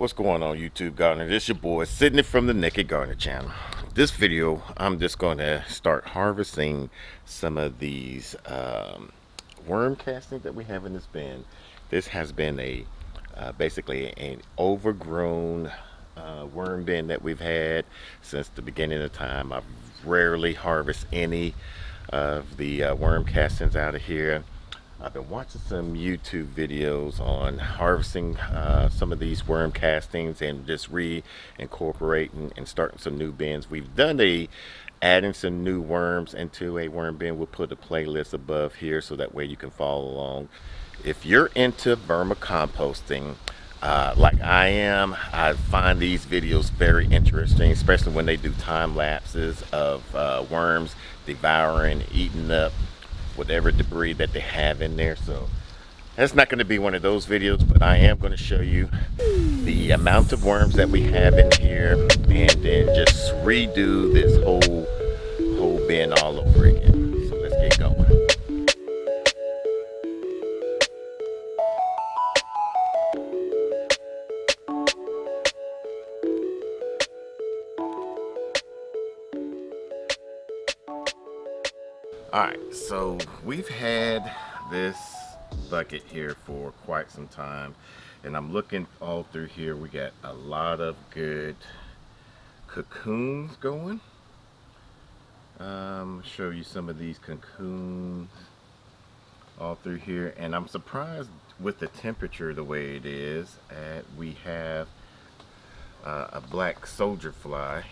What's going on, YouTube Gardener? This your boy Sydney from the Naked Gardener channel. This video, I'm just going to start harvesting some of these worm castings that we have in this bin. This has been a basically an overgrown worm bin that we've had since the beginning of time. I've rarely harvest any of the worm castings out of here. I've been watching some YouTube videos on harvesting some of these worm castings and just reincorporating and starting some new bins. We've done adding some new worms into a worm bin. We'll put a playlist above here so that way you can follow along. If you're into vermicomposting, like I am, I find these videos very interesting, especially when they do time lapses of worms devouring, eating up whatever debris that they have in there. So that's not going to be one of those videos, but I am going to show you the amount of worms that we have in here and then just redo this whole bin all over again. So let's get going. Alright, so we've had this bucket here for quite some time, and I'm looking all through here. We got a lot of good cocoons going. Show you some of these cocoons all through here, and I'm surprised with the temperature the way it is. We have a black soldier fly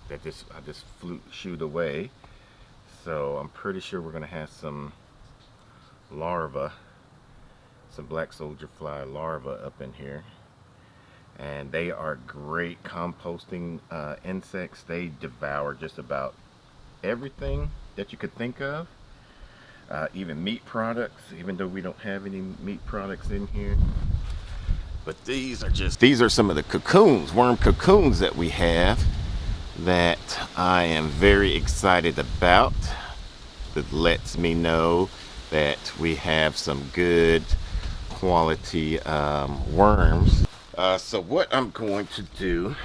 that I just shooed away. So I'm pretty sure we're gonna have some larva, some black soldier fly larva up in here, and they are great composting insects. They devour just about everything that you could think of, even meat products, even though we don't have any meat products in here. But these are some of the cocoons, worm cocoons that we have, that I am very excited about. That lets me know that we have some good quality worms. So what I'm going to do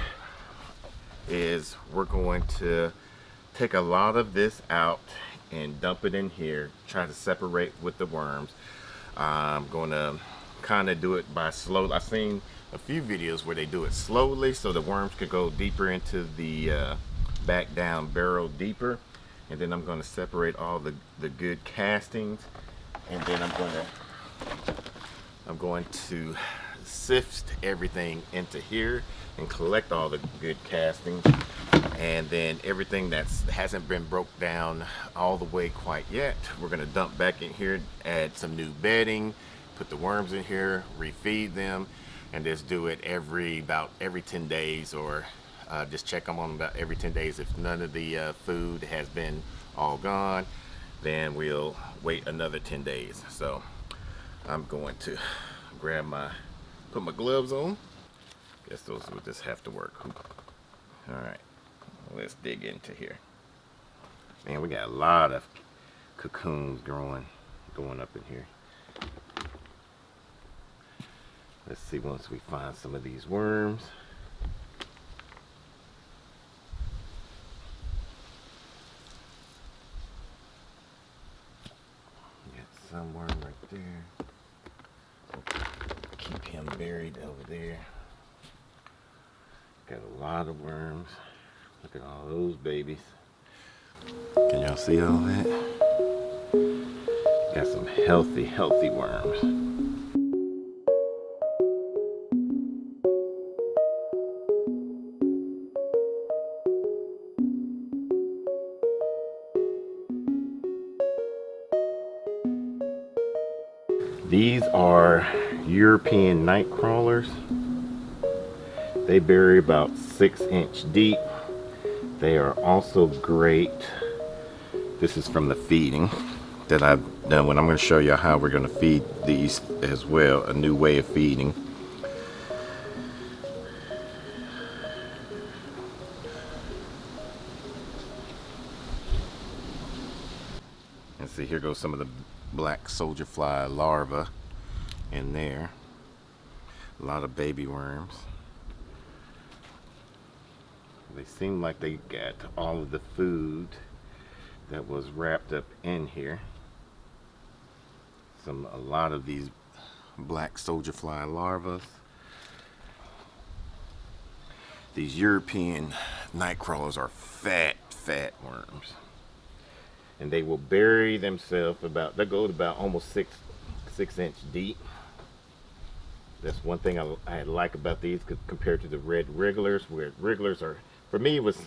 is we're going to take a lot of this out and dump it in here, try to separate with the worms. I'm going to kind of do it by slow. I've seen a few videos where they do it slowly so the worms could go deeper into the back down barrel deeper, and then I'm going to separate all the good castings, and then I'm going to sift everything into here and collect all the good castings, and then everything that hasn't been broke down all the way quite yet, we're going to dump back in here, add some new bedding, put the worms in here, refeed them, and just do it about every 10 days, or just check them on about every 10 days. If none of the food has been all gone, then we'll wait another 10 days. So I'm going to put my gloves on. Guess those will just have to work. All right, let's dig into here. Man, we got a lot of cocoons going up in here. Let's see, once we find some of these worms. Got some worm right there. Keep him buried over there. Got a lot of worms. Look at all those babies. Can y'all see all that? Got some healthy worms. These are European night crawlers. They bury about 6-inch deep. They are also great. This is from the feeding that I've done. When I'm going to show you how we're going to feed these as well, a new way of feeding. And see, here goes some of the black soldier fly larvae in there. A lot of baby worms. They seem like they got all of the food that was wrapped up in here. A lot of these black soldier fly larvae. These European night crawlers are fat worms, and they will bury themselves about. They go to about almost 6 inch deep. That's one thing I like about these compared to the red wrigglers, where wrigglers are, for me, it was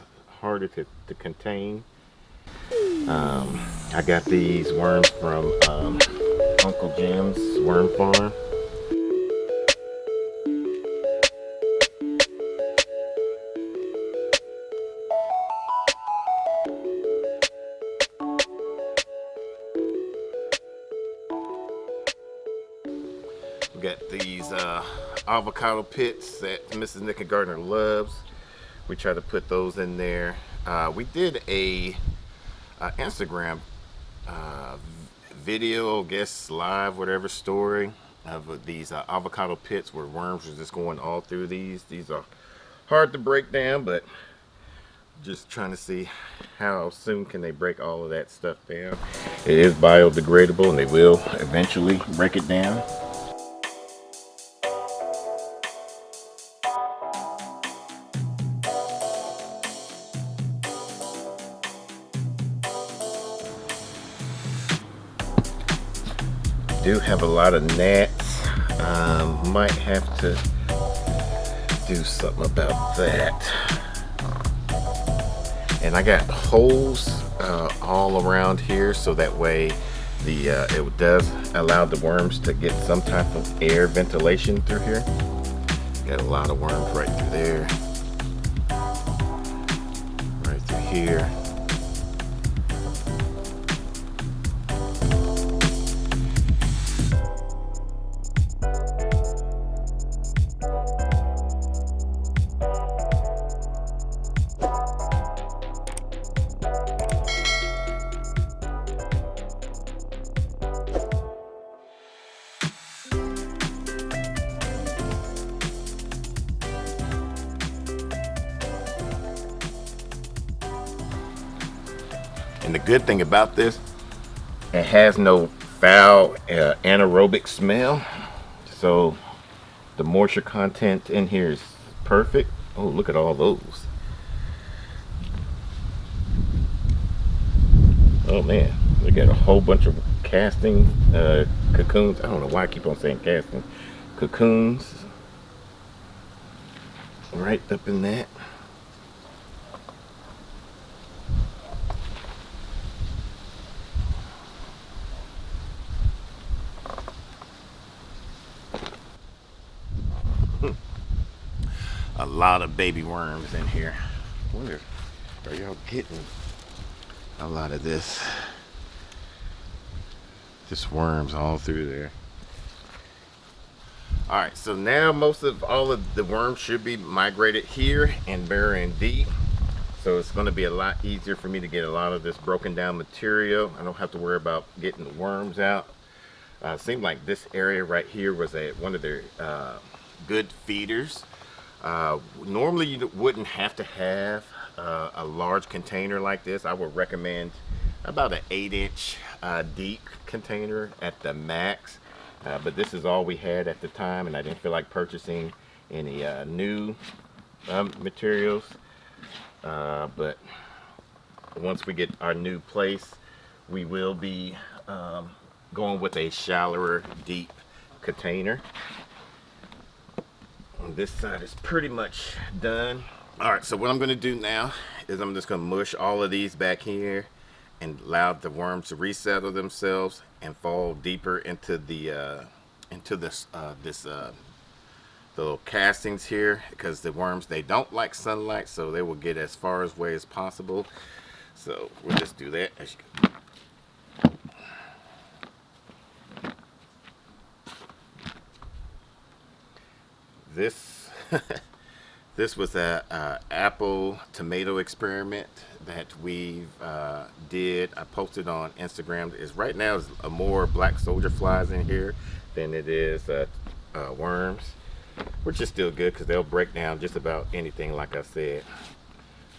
harder to contain. I got these worms from Uncle Jim's worm farm. We got these avocado pits that Mrs. Nick Gardner loves. We try to put those in there. We did a Instagram video, I guess live, whatever, story of these avocado pits where worms are just going all through these. These are hard to break down, but just trying to see how soon can they break all of that stuff down. It is biodegradable and they will eventually break it down. Do have a lot of gnats. Might have to do something about that. And I got holes all around here, so that way it does allow the worms to get some type of air ventilation through here. Got a lot of worms right through there, right through here. And the good thing about this, it has no foul anaerobic smell. So the moisture content in here is perfect. Oh, look at all those. Oh man, we got a whole bunch of casting cocoons. I don't know why I keep on saying casting. Cocoons right up in that. A lot of baby worms in here. I wonder, are y'all getting a lot of this? Just worms all through there. All right, so now all of the worms should be migrated here and burying deep. So it's going to be a lot easier for me to get a lot of this broken down material. I don't have to worry about getting the worms out. Seemed like this area right here was one of their good feeders. Normally you wouldn't have to have a large container like this. I would recommend about an 8-inch deep container at the max. But this is all we had at the time, and I didn't feel like purchasing any new materials. But once we get our new place, we will be going with a shallower deep container. This side is pretty much done. All right, so what I'm going to do now is I'm just going to mush all of these back here and allow the worms to resettle themselves and fall deeper into the little castings here, because the worms, they don't like sunlight, so they will get as far away as possible. So we'll just do that. As you this this was a apple tomato experiment that we did. I posted on Instagram. Is right now is more black soldier flies in here than it is worms, which is still good because they'll break down just about anything, like I said.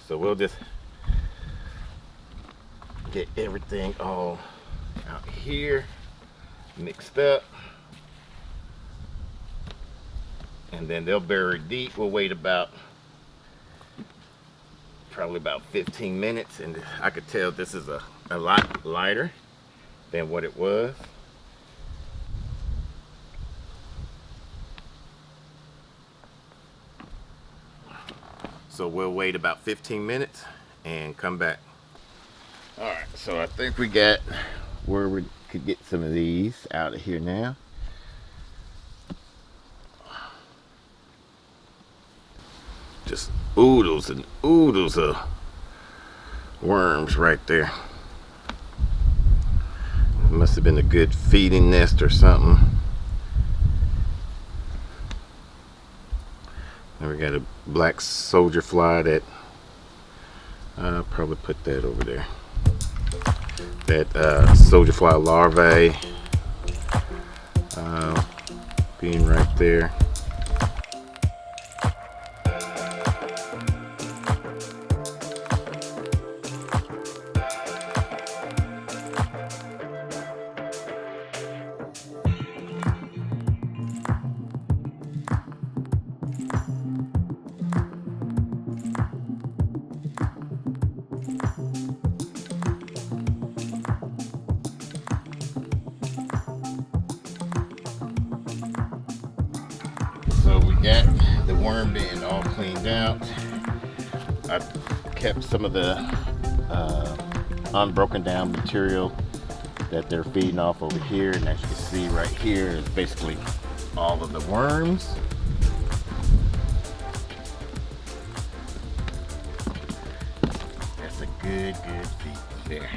So we'll just get everything all out here mixed up, and then they'll bury deep. We'll wait probably about 15 minutes, and I could tell this is a lot lighter than what it was. So we'll wait about 15 minutes and come back. All right, so I think we got where we could get some of these out of here now. Just oodles and oodles of worms right there. It must have been a good feeding nest or something. And we got a black soldier fly that I'll probably put that over there. That soldier fly larvae being right there. So we got the worm bin all cleaned out. I kept some of the unbroken down material that they're feeding off over here, and as you can see right here is basically all of the worms. That's a good feed there.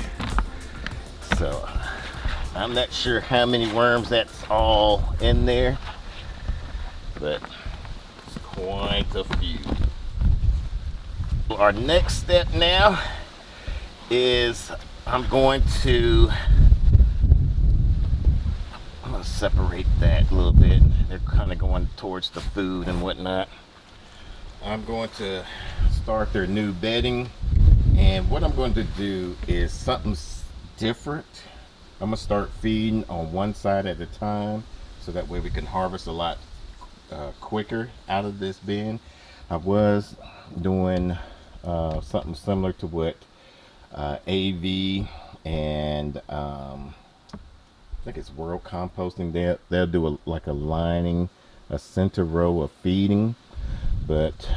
So I'm not sure how many worms that's all in there, but it's quite a few. Our next step now is I'm going to separate that a little bit. They're kind of going towards the food and whatnot. I'm going to start their new bedding, and what I'm going to do is something different. I'm gonna start feeding on one side at a time, so that way we can harvest a lot quicker out of this bin. I was doing something similar to what AV and I think it's World Composting. They'll do like a lining, a center row of feeding, but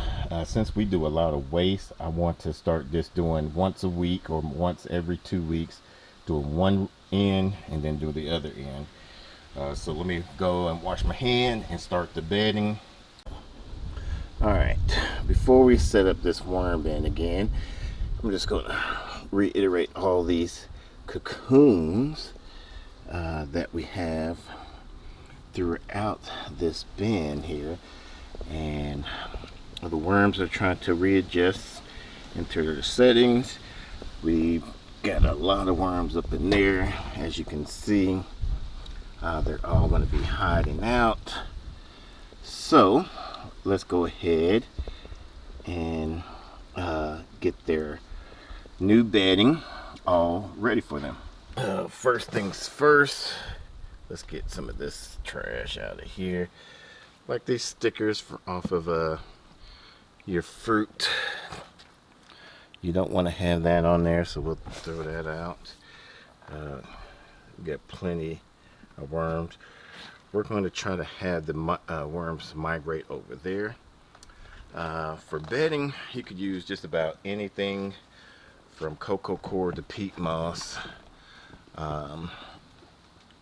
since we do a lot of waste, I want to start just doing once a week or once every 2 weeks, doing one end and then do the other end. So let me go and wash my hand and start the bedding. All right, before we set up this worm bin again, I'm just going to reiterate all these cocoons that we have throughout this bin here, and the worms are trying to readjust into their settings. We've got a lot of worms up in there, as you can see. They're all going to be hiding out. So let's go ahead and get their new bedding all ready for them. First things first, let's get some of this trash out of here, like these stickers off of your fruit. You don't want to have that on there, so we'll throw that out. Got plenty of worms. We're going to try to have the worms migrate over there. For bedding, you could use just about anything from cocoa core to peat moss,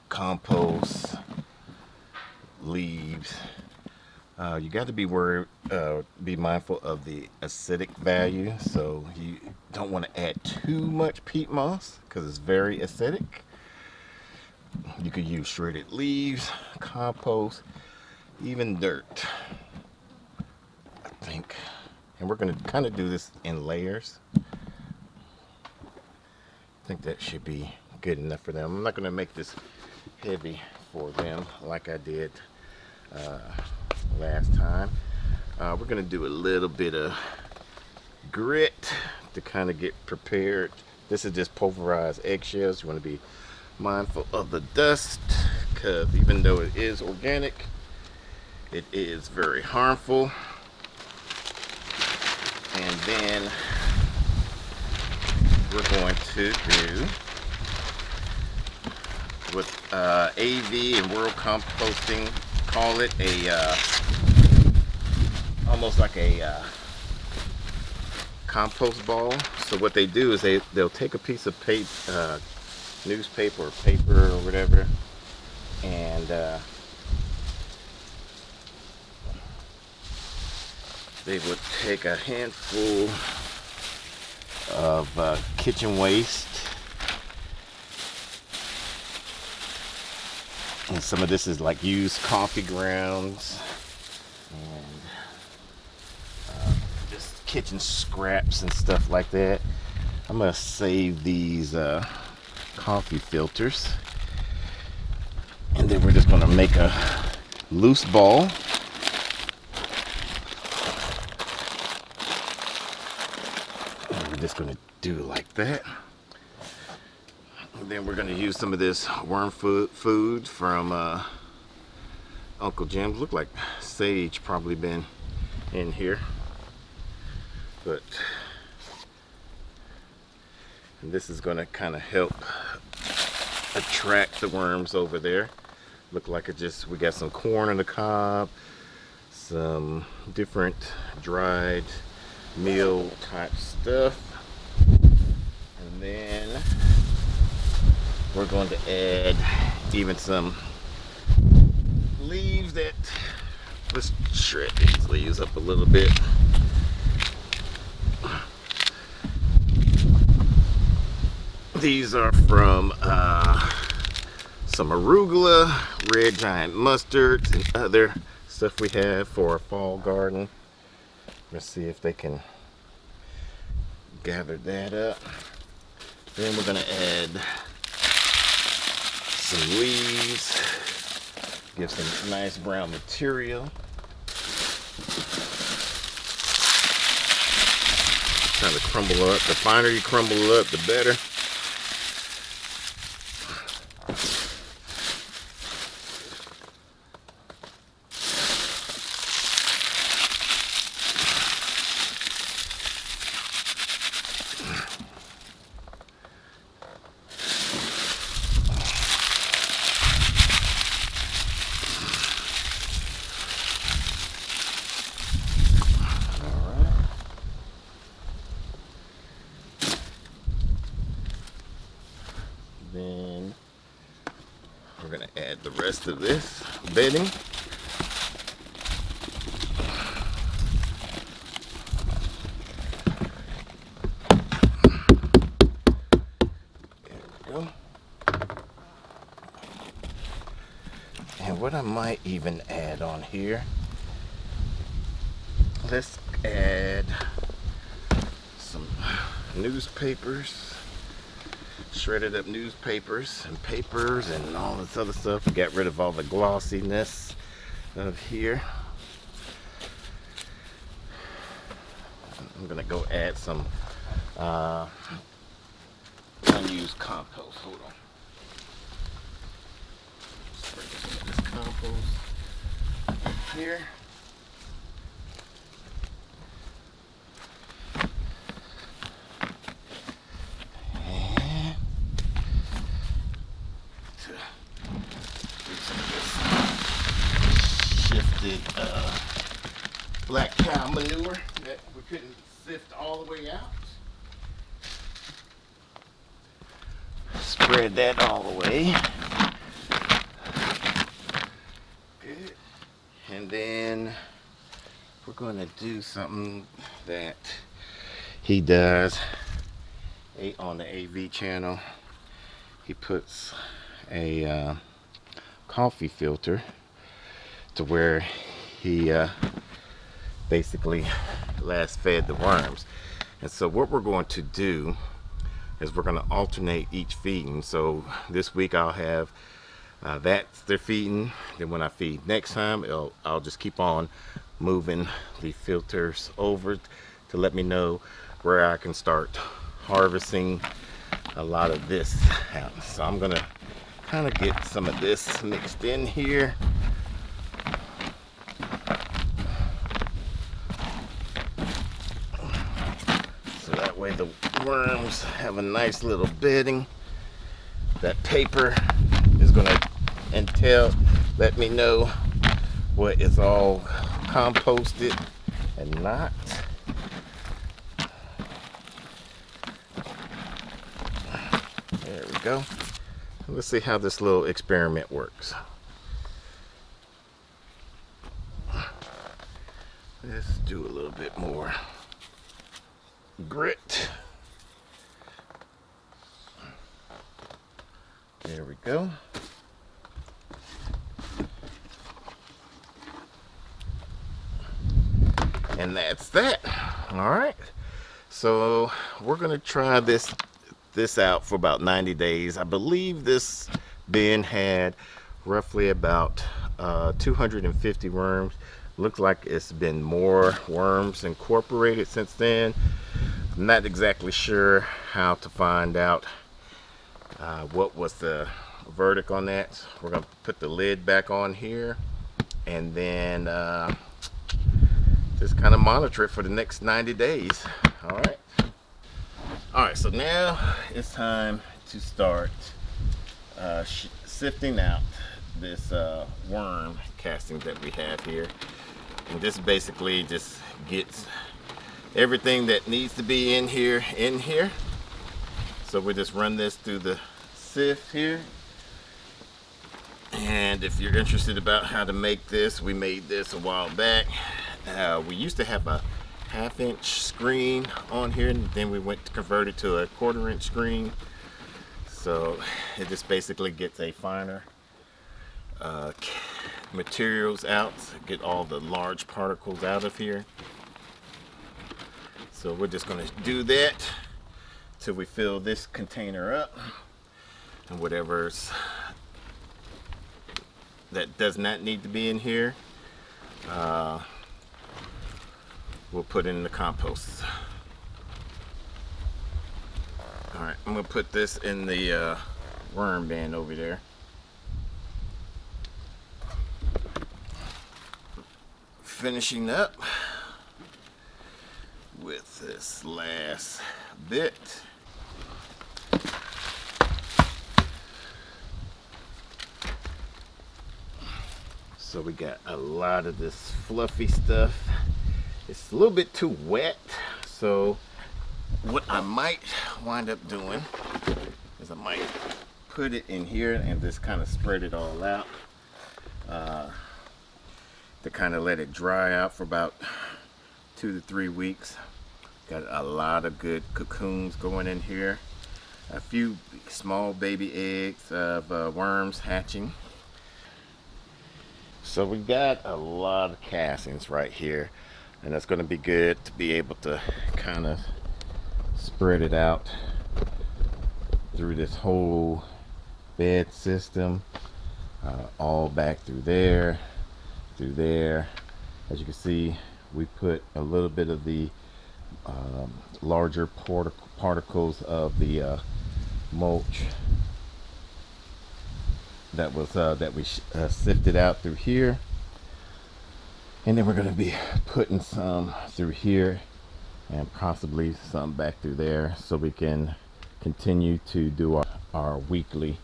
compost, leaves. You got to be mindful of the acidic value, so you don't want to add too much peat moss because it's very acidic. You could use shredded leaves, compost, even dirt, I think. And we're going to kind of do this in layers. I think that should be good enough for them. I'm not going to make this heavy for them like I did last time. We're going to do a little bit of grit to kind of get prepared. This is just pulverized eggshells. You want to be mindful of the dust, because even though it is organic, it is very harmful. And then we're going to do what AV and World Composting call it, a almost like a compost ball. So what they do is they'll take a piece of paper, newspaper or paper or whatever, and they would take a handful of kitchen waste, and some of this is like used coffee grounds and just kitchen scraps and stuff like that. I'm gonna save these coffee filters, and then we're just gonna make a loose ball. And we're just gonna do like that. And then we're gonna use some of this worm food from Uncle Jim's. Look like sage probably been in here, but and this is gonna kind of help attract the worms over there. Look like we got some corn on the cob, some different dried meal type stuff, and then we're going to add even some leaves that, let's shred these leaves up a little bit. These are from some arugula, red giant mustards, and other stuff we have for our fall garden. Let's see if they can gather that up. Then we're gonna add some leaves, give some nice brown material. Trying to crumble up. The finer you crumble up, the better. Then we're going to add the rest of this bedding. There we go. And what I might even add on here, let's add some newspapers. Shredded up newspapers and papers and all this other stuff. We got rid of all the glossiness of here. I'm gonna go add some unused compost. Hold on. Sprinkle some of this compost here. Black cow manure that we couldn't sift all the way out. Spread that all the way. Good. And then we're going to do something that he does on the AV channel. He puts a coffee filter to where he basically last fed the worms. And so what we're going to do is we're going to alternate each feeding. So this week I'll have that's their feeding. Then when I feed next time, I'll just keep on moving the filters over to let me know where I can start harvesting a lot of this out. So I'm gonna kind of get some of this mixed in here. So that way the worms have a nice little bedding. That paper is gonna let me know what is all composted and not. There we go. Let's see how this little experiment works. Let's do a little bit more grit. There we go. And that's that. All right. So we're gonna try this out for about 90 days. I believe this bin had roughly about 250 worms. Looks like it's been more worms incorporated since then. I'm not exactly sure how to find out what was the verdict on that. We're gonna put the lid back on here and then just kind of monitor it for the next 90 days. All right, so now it's time to start sifting out this worm casting that we have here. And this basically just gets everything that needs to be in here. So we just run this through the sift here. And if you're interested about how to make this, we made this a while back. We used to have a 1/2-inch screen on here, and then we went to convert it to a 1/4-inch screen. So it just basically gets a finer materials out, get all the large particles out of here. So we're just going to do that till we fill this container up, and whatever's that does not need to be in here, we'll put in the compost. All right, I'm gonna put this in the worm bin over there. Finishing up with this last bit. So we got a lot of this fluffy stuff. It's a little bit too wet, so what I might wind up doing is I might put it in here and just kind of spread it all out to kind of let it dry out for about 2 to 3 weeks. Got a lot of good cocoons going in here, a few small baby eggs of worms hatching. So we got a lot of castings right here, and that's going to be good to be able to kind of spread it out through this whole bed system, all back through there. As you can see, we put a little bit of the larger particles of the mulch that we sifted out through here, and then we're going to be putting some through here and possibly some back through there, so we can continue to do our weekly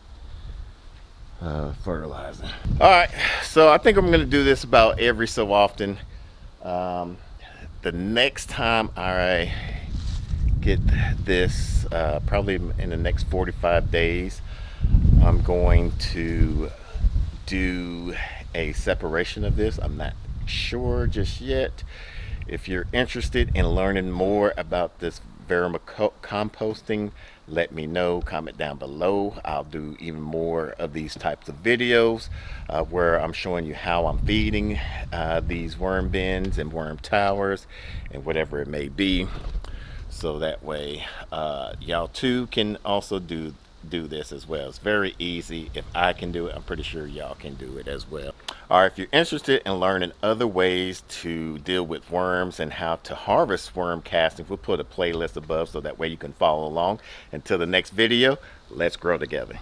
fertilizing. All right, so I think I'm going to do this about every so often. The next time I get this, probably in the next 45 days, I'm going to do a separation of this. I'm not sure just yet. If you're interested in learning more about this vermicomposting, let me know. Comment down below. I'll do even more of these types of videos where I'm showing you how I'm feeding these worm bins and worm towers and whatever it may be, so that way y'all too can also do do this as well. It's very easy. If I can do it, I'm pretty sure y'all can do it as well. All right, if you're interested in learning other ways to deal with worms and how to harvest worm castings, we'll put a playlist above so that way you can follow along. Until the next video, let's grow together.